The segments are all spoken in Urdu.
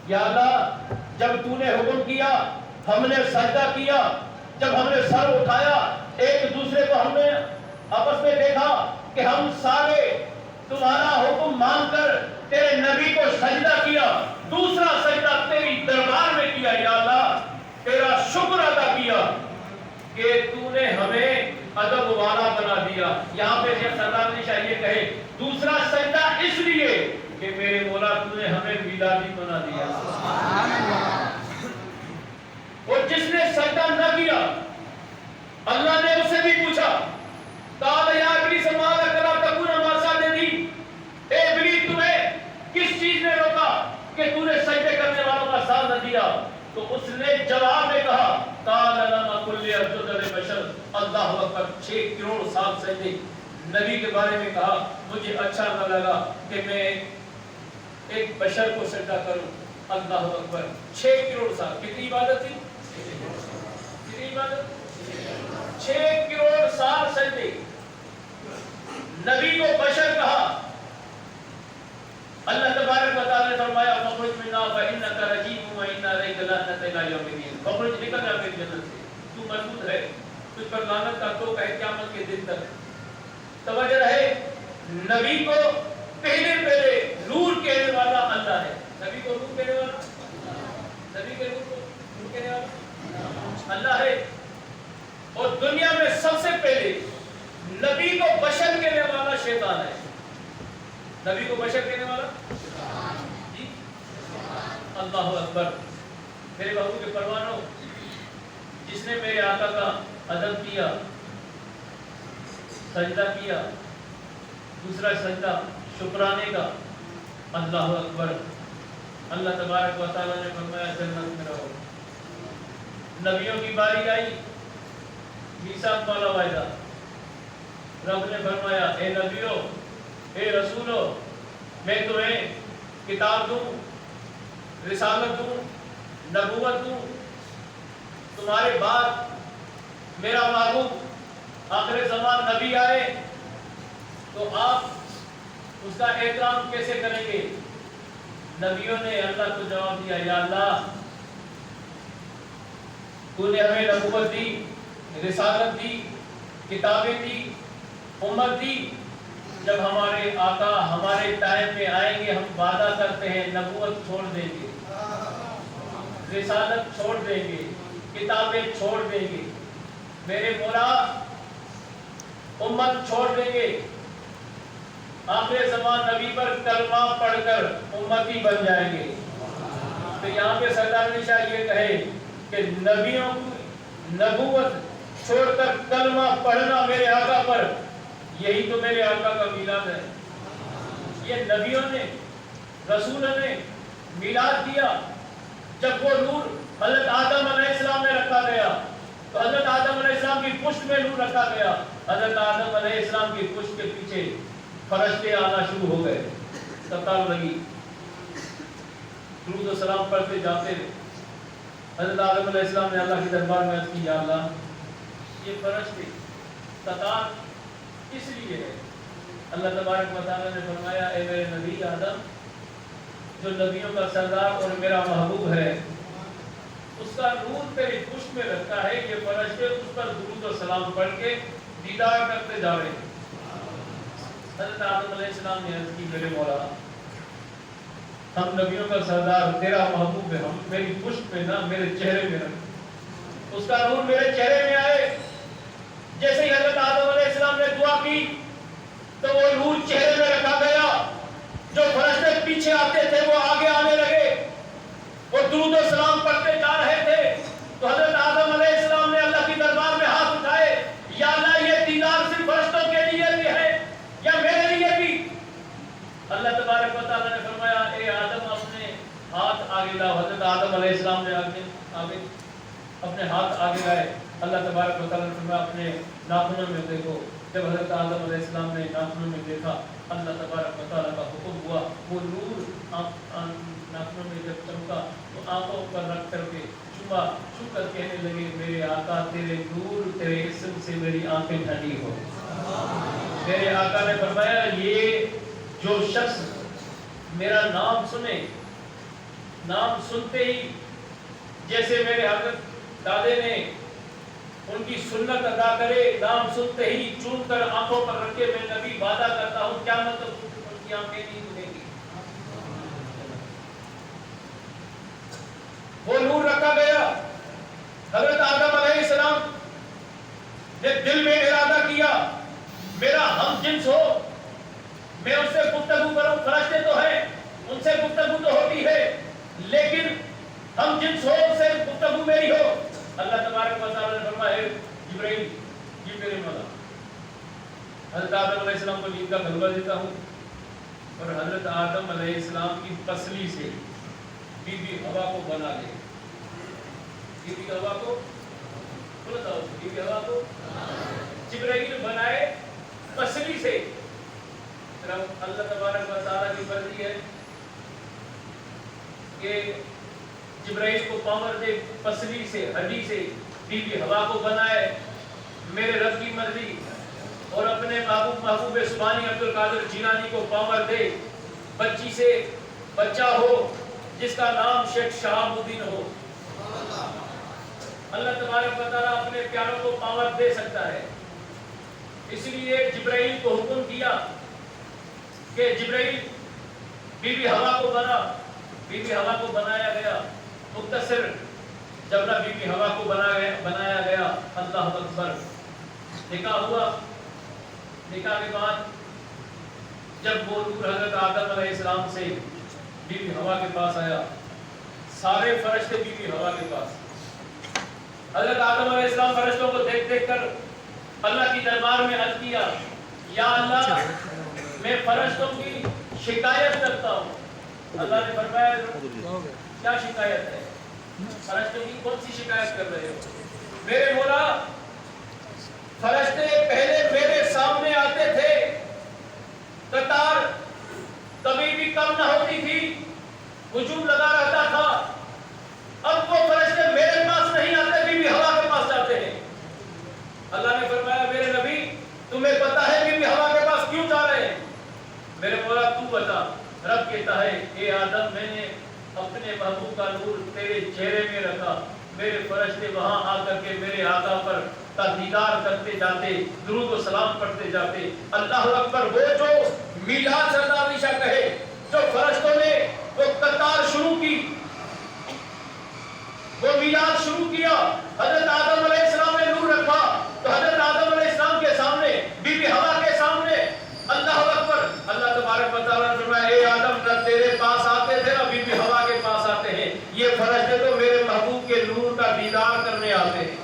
یا اللہ جب تو نے حکم کیا ہم نے سجدہ کیا، جب ہم نے سر اٹھایا ایک دوسرے کو ہم نے آپس میں دیکھا کہ ہم سارے تمہارا حکم مان کر تیرے نبی کو سجدہ کیا، دوسرا سجدہ تیری دربار میں کیا، یا اللہ تیرا شکر ادا کیا کہ تو نے ہمیں ادب والا بنا دیا۔ یہاں پہ شیخ سردار علی شاہ یہ کہے دوسرا سجدہ اس لیے کہ میرے مولا تو نے ہمیں میلادی بنا دیا۔ اور جس نے سجدہ نہ کیا اللہ نے اسے بھی پوچھا قال یا ابلیس ما لک لا تکون مع الساجدین، اے ابلیس تمہیں کس چیز نے روکا کہ تو نے سجدے کرنے والوں کا ساتھ نہ دیا؟ تو اس نے جواب میں کہا قال لم اکن لاسجد لبشر، اللہ اکبر، 6 کروڑ سال سجدے نبی کے بارے میں کہا مجھے اچھا نہ لگا کہ میں ایک بشر کو سجدہ کروں۔ اللہ اکبر، 6 کروڑ سال کتنی عبادت تھی؟ کتنی عبادت؟ 6 کروڑ سال سجدے۔ نبی کو بشر کہا، اللہ تبارک و تعالی نے فرمایا فخرج منا فانک رجیم وان علیک لعنت الی یوم الدین، فخرج نکل جا میری جنت سے، تو مربوط ہے، تجھ پر لعنت کا توق ہے قیامت کے دن تک۔ توجہ رہے، نبی کو پہلے نور کہنے والا اللہ ہے۔ نبی کو نور کہنے والا، نبی کے نور کو نور کہنے والا اللہ ہے۔ اور دنیا میں سب سے پہلے نبی کو بشر کہنے والا شیطان ہے۔ نبی کو بشر کہنے والا جی اللہ اکبر۔ میرے بابو کے پروانوں، جس نے میرے آقا کا ادب کیا، سجدہ کیا، دوسرا سجدہ شکرانے کا، اللہ اکبر، اللہ تبارک و تعالی نے فرمایا جنت میں رہو۔ نبیوں کی باری آئی، میثاق والا وعدہ، رب نے فرمایا اے نبیوں، اے رسولوں، میں تمہیں کتاب دوں، رسالت دوں، نبوت دوں، تمہارے بعد میرا محبوب آخر زمان نبی آئے تو آپ اس کا احترام کیسے کریں گے؟ نبیوں نے اللہ کو جواب دیا یا اللہ تو نے ہمیں نبوت دی، رسالت دی، کتابیں دی، امت دی، جب ہمارے آقا ہمارے ٹائم میں آئیں گے ہم وعدہ کرتے ہیں نبوت چھوڑ دیں گے، رسالت چھوڑ دیں گے، کتابیں چھوڑ دیں گے، میرے مولا امت چھوڑ دیں گے، آخر زمان نبی پر کلمہ پڑھ کر امتی بن جائیں گے۔ تو یہاں پہ سردار علی شاہ یہ کہے کہ نبیوں کی نبوت چھوڑ کر کلمہ پڑھنا میرے آقا پر، یہی تو میرے آقا کا میلاد ہے۔ یہ نبیوں نے، رسولوں نے میلاد دیا۔ جب وہ نور حضرت آدم علیہ السلام میں رکھا گیا تو حضرت آدم علیہ السلام کی پشت میں نور رکھا گیا، حضرت آدم علیہ السلام کی پشت کے پیچھے فرشتے آنا شروع ہو گئے، قطار لگی، درود و سلام پڑھتے جاتے۔ حضرت آدم علیہ السلام نے اللہ کی دربار میں عرض کی یا اللہ یہ فرشتے قطار کس لیے ہے؟ اللہ تبارک و تعالی نے فرمایا اے میرے نبی آدم، جو نبیوں کا سردار اور میرا محبوب ہے اس کا نور تیری پشت میں رکھتا ہے، یہ فرشتے اس پر درود و سلام پڑھ کے دیدار کرتے جا رہے ہیں۔ حضرت آدم علیہ السلام نے عرض کی میرے مولا ہم نبیوں کا سردار تیرا محبوب ہے، ہم میری پشت میں نہ میرے چہرے میں رکھ۔ اس کا نور میرے چہرے میں آئے۔ جیسے ہی حضرت آدم علیہ السلام نے دعا کی تو وہ نور چہرے میں رکھا گیا، جو فرشتے پیچھے آتے تھے وہ آگے آنے لگے اور درود و سلام پڑھتے جا رہے تھے۔ تو حضرت آدم علیہ السلام نے اللہ کی دربار میں ہاتھ اٹھائے، یا اللہ یہ دیدار صرف فرشتوں کے لیے بھی ہے یا میرے لیے بھی؟ اللہ تبارک و تعالی نے فرمایا اے آدم اپنے ہاتھ آگے لاؤ۔ حضرت آدم علیہ السلام نے آگے اپنے ہاتھ آگے لائے۔ اللہ تبارک و تعالی نے فرمایا اپنے ناخنوں میں دیکھو۔ جب حضرت آدم علیہ السلام نے ناخنوں میں دیکھا، اللہ تبارک و تعالی کا حکم ہوا، وہ نور ناخنوں میں جب چمکا تو آنکھوں پر رکھ کر کے چھپ کر کہنے لگے میرے آقا تیرے نور تیرے اسم سے میری آنکھیں ٹھنڈی ہو۔ میرے آقا نے فرمایا یہ جو شخص میرا نام سنے، نام سنتے ہی جیسے میرے حضرت دادے نے ان کی سنت ادا کرے، نام سنتے ہی چون کر آنکھوں پر رکھے میں نبی وعدہ کرتا ہوں کیا مطلب ان کی آنکھیں نہیں کھلیں گی۔ وہ نور رکھا گیا، حضرت آدم علیہ السلام نے دل میں ارادہ کیا میرا ہم جنس ہو، میں اس سے گفتگو کروں، فرشتے تو ہیں ان سے گفتگو تو ہوتی ہے لیکن ہم جنس ہو ان سے گفتگو میری ہو۔ اللہ تبارک و تعالی نے فرمایا جبرائیل یہ میرے مولا، حضرت آدم علیہ السلام کو نیند کا بھلوا دیتا ہوں اور حضرت آدم علیہ السلام کی پسلی سے بی بی ہوا کو بنا لے، بی بی ہوا کو بی بی ہوا کو جبرائیل بنائے پسلی سے۔ اللہ تبارک و تعالی کی مرضی ہے کہ جبرائیل کو پاور دے پسلی سے ہڈی سے بی بی ہوا کو بنائے، میرے رب کی مرضی، اور اپنے محبوب سبحانی عبد القادر جیلانی کو پاور دے بچی سے بچہ ہو جس کا نام شیخ شہاب الدین ہو۔ اللہ تبارک و تعالیٰ اپنے پیاروں کو پاور دے سکتا ہے، اس لیے جبرائیل کو حکم کیا کہ جبرائیل بی بی ہوا کو بنا، بی بی ہوا کو بنایا گیا۔ مختصر جب نہ بی بی ہوا کو بنایا گیا، اللہ اکبر، نکاح ہوا۔ نکاح کے بعد جب وہ نور حضرت آدم علیہ السلام سے بی بی ہوا کے پاس آیا، سارے فرشتے بی بی ہوا کے پاس، حضرت آدم علیہ السلام فرشتوں کو دیکھ دیکھ کر اللہ کی دربار میں عرض کیا یا اللہ میں فرشتوں کی شکایت کرتا ہوں۔ اللہ نے فرمایا کیا شکایت ہے؟ فرشتوں کی کون سی شکایت کر رہے ہو؟ میرے مولا فرشتے پہلے میرے سامنے آتے تھے، قطار کبھی بھی کم نہ ہوتی تھی، ہجوم لگا رہتا تھا، اب وہ فرشتے میرے پاس نہیں آتے، بی بی ہوا کے پاس جاتے ہیں۔ اللہ نے فرمایا میرے نبی تمہیں پتا ہے بی بی ہوا کے پاس کیوں جا رہے ہیں؟ میرے مولا تو بتا۔ رب کہتا ہے اے آدم میں نے اپنے محبوب کا نور تیرے چہرے میں رکھا، میرے فرشتے وہاں آ کر کے میرے آقا پر دیدار کرتے جاتے، درود و سلام پڑھتے جاتے۔ اللہ اکبر، وہ جو میلاد سردار علی شاہ کہے، جو فرشتوں نے وہ قطار شروع کی، وہ میلاد شروع کیا، حضرت آدم علیہ السلام نے نور رکھا تو حضرت آدم علیہ السلام کے سامنے، بی بی ہوا کے سامنے، اللہ اکبر، اللہ تبارک و تعالیٰ نے فرمایا اے آدم نہ تیرے پاس آتے تھے نہ بی بی ہوا کے پاس آتے ہیں، یہ فرشتے تو میرے محبوب کے نور کا دیدار کرنے آتے ہیں۔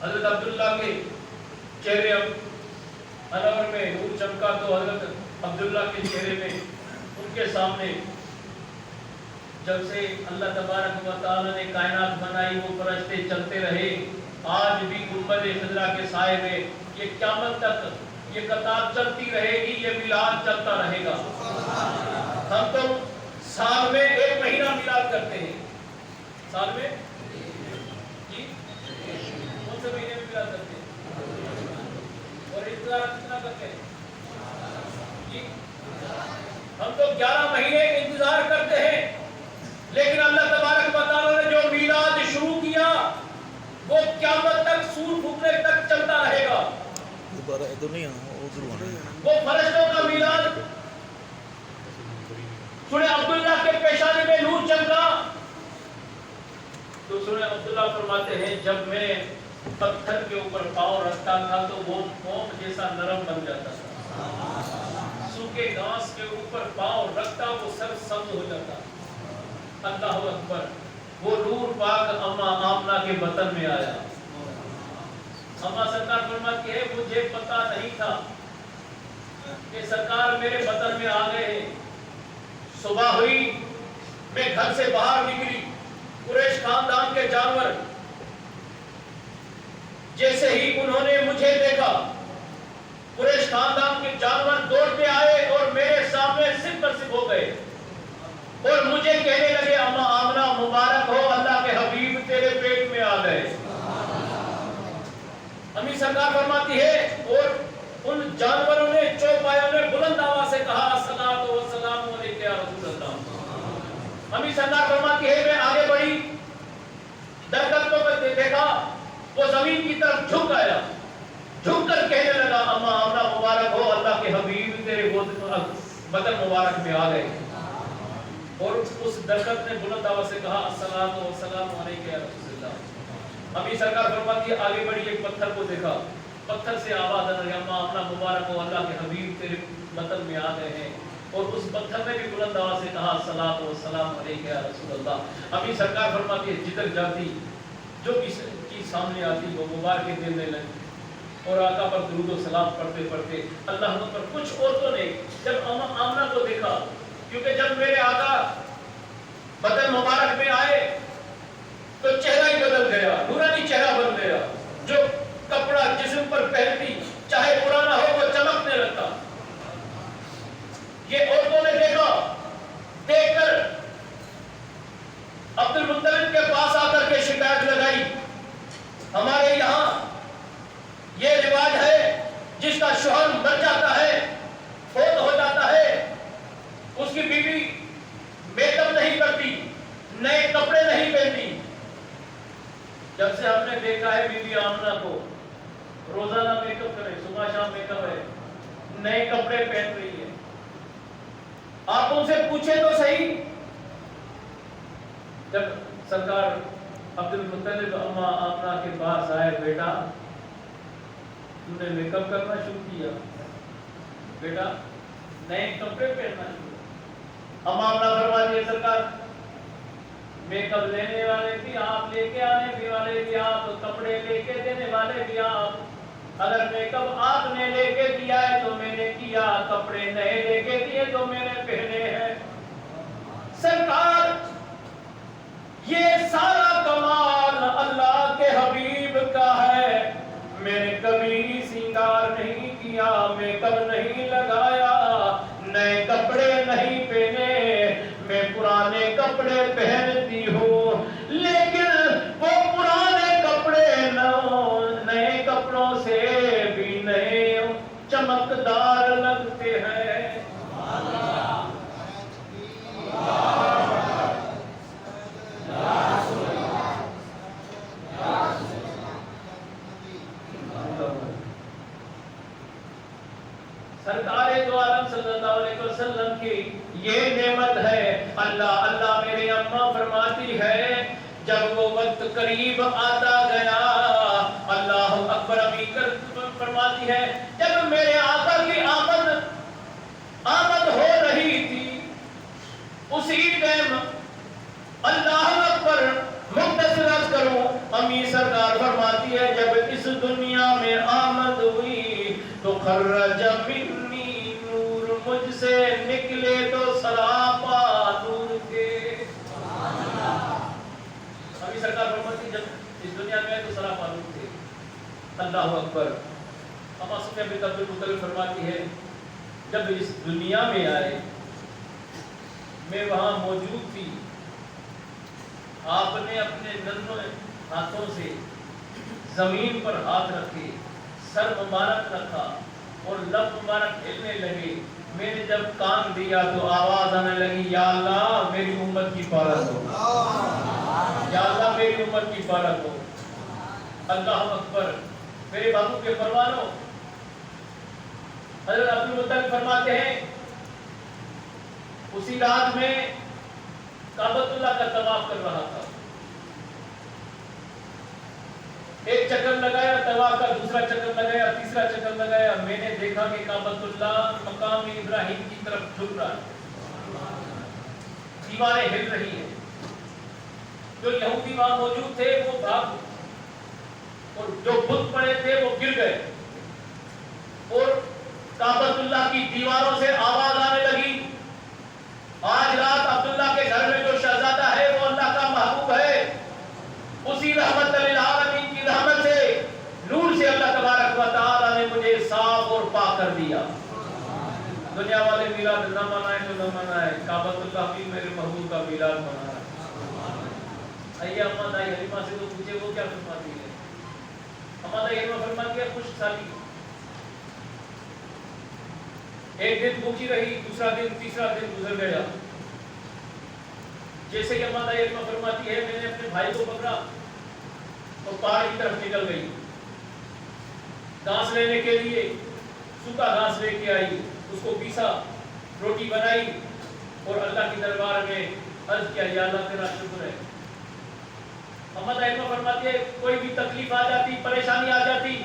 حضرت عبداللہ کے چہرے انور میں نور چمکا تو حضرت عبداللہ کے چہرے میں ان کے سامنے جب سے اللہ تبارک و تعالیٰ نے کائنات بنائی وہ فرشتے چلتے رہے، آج بھی گنبد خضرا کے سائے میں یہ قیامت تک یہ قطار چلتی رہے گی، یہ میلاد چلتا رہے گا۔ ہم تو سال میں 1 مہینہ میلاد کرتے ہیں، سال میں مہینے میں میلاد کرتے ہیں اور انتظار کتنا کرتے ہیں جی؟ ہم تو 11 مہینے انتظار کرتے ہیں، لیکن اللہ تبارک و تعالیٰ نے جو میلاد شروع کیا وہ قیامت تک سور پھونکنے تک چلتا رہے گا۔ وہ فرشتوں کا میلاد سنیں عبداللہ کے پیشانی میں نور چمکا تو سنیں عبداللہ فرماتے ہیں جب میں پتھر کے اوپر پاؤں رکھتا تھا تو وہ موم جیسا نرم بن جاتا تھا، سوکھے گھاس کے اوپر پاؤں رکھتا وہ سر سبز ہو جاتا۔ اللہ اکبر، وہ نور پاک اما آمنہ کے بطن میں آیا۔ اما سرکار فرماتی ہے مجھے پتا نہیں تھا کہ سرکار میرے بطن میں آ گئے صبح ہوئی، میں گھر سے باہر نکلی، قریش خاندان کے جانور جیسے ہی انہوں نے مجھے دیکھا، قریش خاندان کے جانور دوڑتے آئے اور میرے سامنے سر پر سر ہو گئے اور مجھے کہنے لگے اما آمنہ مبارک ہو، اللہ کے حبیب تیرے پیٹ میں آ گئے۔ امی سرکار فرماتی ہے اور ان جانوروں نے چوپایوں نے بلند آواز سے کہا الصلاۃ والسلام علیک یا رسول اللہ۔ امی سرکار فرماتی ہے میں آگے بڑھی، درختوں پر دیکھا، وہ زمین کی طرف جھک آیا، جھک کر کہنے لگا اما آمنہ مبارک ہو، اللہ کے حبیب تیرے بدن مبارک میں آ گئے۔ اور اس درخت نے بلند آواز سے کہا الصلاۃ والسلام علیک یا رسول اللہ۔ امی سرکار فرماتی ہے آگے بڑھی، ایک پتھر کو دیکھا، پتھر سے آواز آ رہی اما آمنہ مبارک ہو، اللہ کے حبیب تیرے بدن میں آ گئے ہیں۔ اور اس پتھر نے بھی بلند آواز سے کہا الصلاۃ والسلام علیک یا رسول اللہ۔ امی سرکار فرماتی ہے جدھر جاتی، جو بھی چیز سامنے آتی وہ مبارک دینے لگی اور آقا پر درود و سلام پڑھتے پڑھتے اللہ پر کچھ عورتوں نے جب آمنہ کو دیکھا، کیونکہ جب میرے آقا بدن مبارک میں آئے تو چہرہ ہی بدل گیا، نورانی چہرہ بن گیا، جو کپڑا جسم پر پہنتی چاہے پرانا ہو وہ چمکنے لگتا۔ یہ عورتوں نے دیکھا، دیکھ کر عبد المطلب کے پاس آ کر کے شکایت لگائی، ہمارے یہاں یہ رواج ہے جس کا شوہر مر جاتا ہے، فوت ہو جاتا ہے، اس کی بیوی میک اپ نہیں کرتی، نئے کپڑے نہیں پہنتی۔ جب سے ہم نے دیکھا ہے بی بی آمنہ کو روزانہ میک اپ کرے، صبح شام میک اپ ہے، نئے کپڑے پہن رہی ہے، آپ ان سے پوچھیں تو صحیح۔ جب سرکار عبد المطلب اما آمنہ کے پاس آئے، بیٹا تو نے میک اپ کرنا شروع کیا، بیٹا نئے کپڑے پہننا شروع۔ اما آمنہ فرماتی ہے سرکار میک اپ لینے والے بھی آپ، لے کے آنے بھی والے بھی آپ، کپڑے لے کے دینے والے بھی آپ۔ اگر میک اپ آپ نے لے کے دیا ہے تو میں نے کیا، کپڑے نئے لے کے دیے تو میں نے پہنے ہیں۔ سرکار یہ سارا کمال اللہ کے حبیب کا ہے، میں نے کبھی سنگار نہیں کیا، میک اپ نہیں لگایا، نئے کپڑے نہیں پہنے، میں پرانے کپڑے پہنتی ہوں، لیکن وہ پرانے کپڑے نئے کپڑوں سے بھی نئے چمکدار لگتے ہیں۔ سرکار دو عالم صلی اللہ علیہ وسلم کی یہ نعمت ہے۔ اللہ میری اماں فرماتی ہے جب وہ وقت قریب آتا گیا، اللہ اکبر امی فرماتی ہے جب میرے آقا کی آمد ہو رہی تھی، اسی ٹائم اللہ اکبر مختصر کروں، امی سرکار فرماتی ہے جب اس دنیا میں آمد ہوئی تو خرج منی نور، مجھ سے نکلے تو سراپا نور کے۔ امی سرکار فرماتی جب اس دنیا میں آئے تو سراپا نور کے۔ اللہ اکبر۔ اما صفیہ بنت عبد المطلب فرماتی ہے جب اس دنیا میں آئے میں وہاں موجود تھی، آپ نے اپنے ننھے ہاتھوں سے زمین پر ہاتھ رکھے، سر مبارک رکھا اور لب مبارک ہلنے لگے۔ میں نے جب کان دیا تو آواز آنے لگی یا اللہ میری امت کی پالت ہو، یا اللہ میری امت کی پالت ہو۔ اللہ اکبر۔ میرے بابو کے پروانوں، حضرت عبد المطلب فرماتے ہیں اسی رات میں کعبۃ اللہ کا طواف کر رہا تھا، ایک چکر لگایا طواف کا، دوسرا چکر لگایا، تیسرا چکر لگایا، میں نے دیکھا کہ کعبۃ اللہ مقام ابراہیم کی طرف جھک رہا ہے، دیواریں ہل رہی ہیں، جو یہودی وہاں موجود تھے وہ بھاگ اور جو بت پڑے تھے وہ گر گئے، اور کعبۃ اللہ کی دیواروں سے آواز آنے لگی آج دنیا والے میلاد نہ منائے تو نہ منائے، کعبۃ اللہ بھی میرے محبوب کا میلاد منا رہا ہے۔ آئیے اما دائی حلیمہ سے تو پوچھے وہ کیا فرماتی ہے۔ اما دائی حلیمہ فرماتی ہے خشک سالی، ایک دن بھوکی رہی، دوسرا دن، تیسرا دن گزر گیا۔ جیسے کہ اما دائی حلیمہ فرماتی ہے میں نے اپنے بھائی کو پکڑا تو پہاڑ کی طرف نکل گئی، گھاس لینے کے لیے سوکھا گھاس لے کے آئی، اس کو پیسا، روٹی بنائی اور اللہ کے دربار میں عرض کیا یا اللہ تیرا شکر ہے۔ اما دائی حلیمہ فرماتی ہے کوئی بھی تکلیف آ جاتی، پریشانی آ جاتی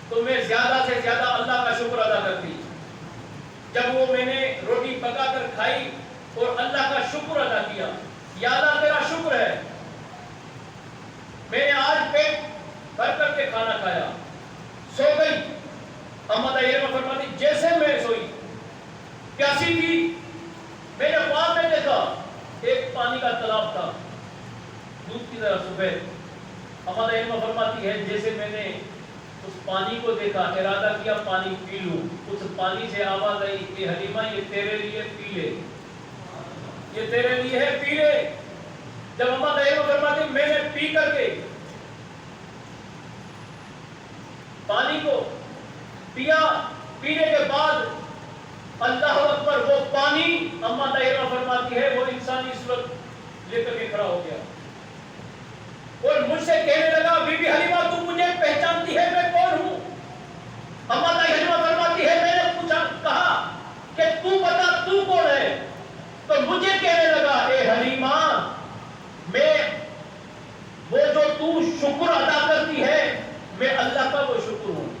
تو میں زیادہ سے زیادہ اللہ کا شکر ادا کرتی۔ جب وہ میں نے روٹی پکا کر کھائی اور اللہ کا شکر ادا کیا، یا اللہ تیرا شکر ہے میں نے آج پیٹ بھر کر کے کھانا کھایا، سو گئی۔ اما دائی حلیمہ فرماتی جیسے میں سوئی، پیاسی تھی، میں نے خواب میں دیکھا ایک پانی کا تالاب تھا، دودھ کی طرح سفید۔ اما دائی حلیمہ فرماتی ہے جیسے میں نے اس پانی کو دیکھا، ارادہ کیا پانی پی لوں، اس پانی سے آواز آئی کہ حلیمہ یہ تیرے لیے پی لے، یہ تیرے لیے ہے پی لے۔ جب اما دائی حلیمہ فرماتی میں نے پی کر کے پانی کو پیا، پینے کے بعد اللہ اکبر وہ پانی، اما دائی حلیمہ فرماتی ہے وہ انسانی صورت لے کر کے کھڑا ہو گیا اور مجھ سے کہنے لگا بی بی حلیمہ تو مجھے پہچانتی ہے میں کون ہوں؟ اما دائی حلیمہ فرماتی ہے میں نے پوچھا، کہا کہ تو بتا تو کون ہے؟ تو مجھے کہنے لگا اے حلیمہ میں وہ جو تو شکر ادا کرتی ہے میں اللہ کا وہ شکر ہوں۔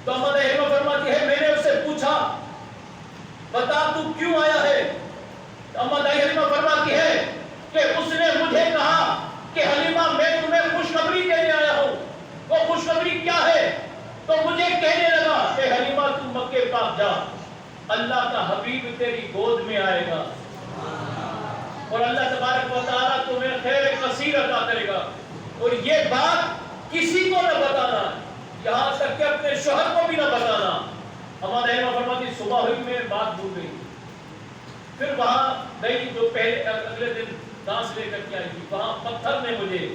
تو اما دائی حلیمہ فرماتی ہے میں نے اس سے پوچھا بتا تو کیوں آیا ہے؟ اما دائی حلیمہ فرماتی ہے کہ اس نے مجھے کہا کہ حلیمہ میں تمہیں خوشخبری دینے آیا ہوں۔ وہ خوشخبری کیا ہے؟ تو مجھے کہنے لگا کہ حلیمہ تم مکے پاک جا، اللہ کا حبیب تیری گود میں آئے گا اور اللہ تبارک و تعالیٰ تمہیں خیر کثیر عطا کرے گا، اور یہ بات کسی کو نہ بتانا، یہاں تک کہ اپنے شوہر کو بھی نہ بتانا۔ اما دائی حلیمہ فرماتی صبح ہوئی میں بات بھول گئی، پھر وہاں گئی جو پہلے اگلے دن گھاس لے کر کے آئی تھی، وہاں پتھر نے مجھے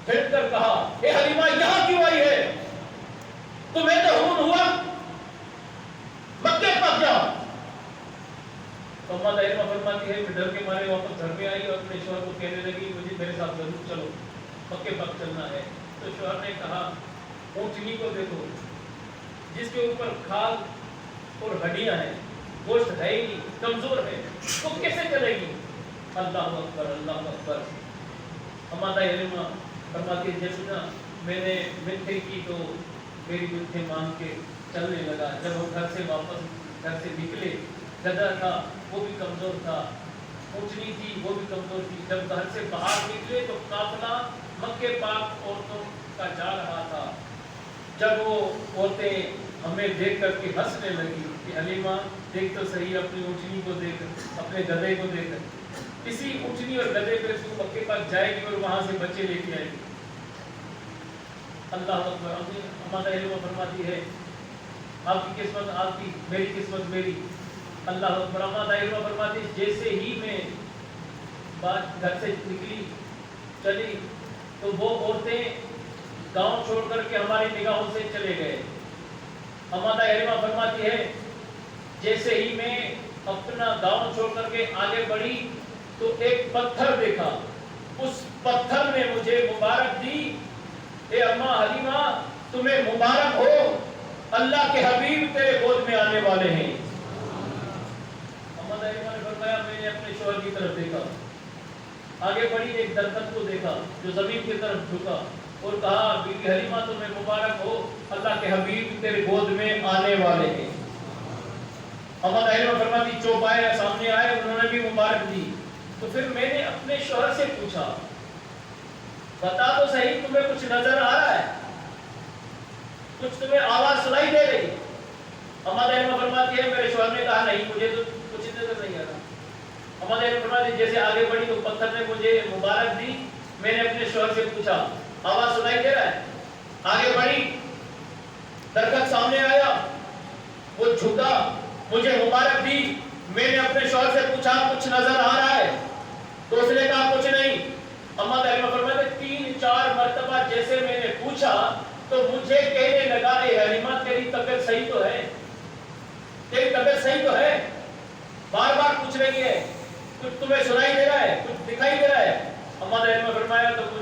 پھر کر کہا اے حلیمہ یہاں کیوں آئی ہے؟ تمہیں تو خون ہوا، مکے پک جا۔ تو اما دائی حلیمہ فرماتی ہے میں ڈر کے مارے واپس گھر میں آئی اور اپنے شوہر کو کہنے لگی مجھے میرے ساتھ ضرور چلو، مکے پک چلنا ہے۔ تو شوہر نے کہا اونٹنی کو دیکھو جس کے اوپر کھال اور ہڈیاں ہیں، گوشت ہے ہی نہیں، کمزور ہے، تو کیسے چلے گی؟ اللہ اکبر اللہ اکبر۔ اما دائی حلیمہ فرماتی ہے جیسے نا میں نے مٹھے کی تو میری مٹھے مان کے چلنے لگا۔ جب وہ گھر سے واپس گھر سے نکلے، گدھا تھا وہ بھی کمزور تھا، اونٹنی تھی وہ بھی کمزور تھی۔ جب گھر سے باہر نکلے تو قافلہ مکے پاک عورتوں کا جا رہا تھا۔ جب وہ عورتیں ہمیں دیکھ کر کے ہنسنے لگی کہ حلیمہ دیکھ تو صحیح اپنی اونٹنی کو دیکھ، اپنے گدھے کو دیکھ، اسی اونٹنی اور گدھے پہ اس کو مکے پاک جائے گی اور وہاں سے بچے لے کے آئے گی۔ اللہ اکبر۔ اما دائی حلیمہ فرماتی ہے آپ کی قسمت آپ کی، میری قسمت میری۔ اللہ اکبر۔ اما دائی حلیمہ فرماتی ہے جیسے ہی میں بات گھر سے نکلی چلی تو وہ عورتیں گاؤں چھوڑ کر کے ہماری نگاہوں سے چلے گئے۔ اما دائی حلیمہ فرماتی ہے جیسے ہی میں اپنا گاؤں چھوڑ کر کے آگے بڑھی تو ایک پتھر دیکھا، اس پتھر نے مجھے مبارک دی، اے اما حلیمہ تمہیں مبارک ہو، اللہ کے حبیب تیرے گود میں آنے والے ہیں۔ اما دائی حلیمہ نے فرمایا میں نے اپنے شوہر کی طرف دیکھا، آگے بڑھی ایک درخت کو دیکھا جو زمین کی طرف جھکا اور کہا بی بی حلیمہ تمہیں مبارک ہو، اللہ کے حبیب تیرے گود میں آنے والے ہیں۔ اما دائی حلیمہ فرماتی چوپائے سامنے آئے، انہوں نے بھی مبارک دی۔ تو پھر میں نے اپنے شوہر سے پوچھا بتا تو صحیح تمہیں کچھ نظر آ رہا ہے، کچھ تمہیں آواز سنائی دے رہی؟ اما دائی حلیمہ فرماتی ہے میرے شوہر نے کہا نہیں مجھے تو کچھ نظر نہیں آ رہا۔ اما دائی حلیمہ فرماتی جیسے آگے بڑھی تو پتھر نے مجھے مبارک دی، میں نے اپنے شوہر سے پوچھا آواز سنائی دے رہا ہے؟ آگے بڑھی، درخت سامنے آیا، وہ جھکا, مجھے مبارک دی. میں نے اپنے شوہر سے پوچھا کچھ نظر آ رہا ہے؟ تو اس نے کہا کچھ نہیں. اما طاہرہ فرماتے 3-4 مرتبہ جیسے میں نے پوچھا تو مجھے کہنے لگا اے حلیمہ تیری طبیعت صحیح تو ہے, تیری طبیعت صحیح تو ہے. بار بار پوچھ رہی ہے, کچھ تمہیں سنائی دے رہا ہے, کچھ دکھائی دے رہا ہے؟ اما طاہرہ فرمایا تو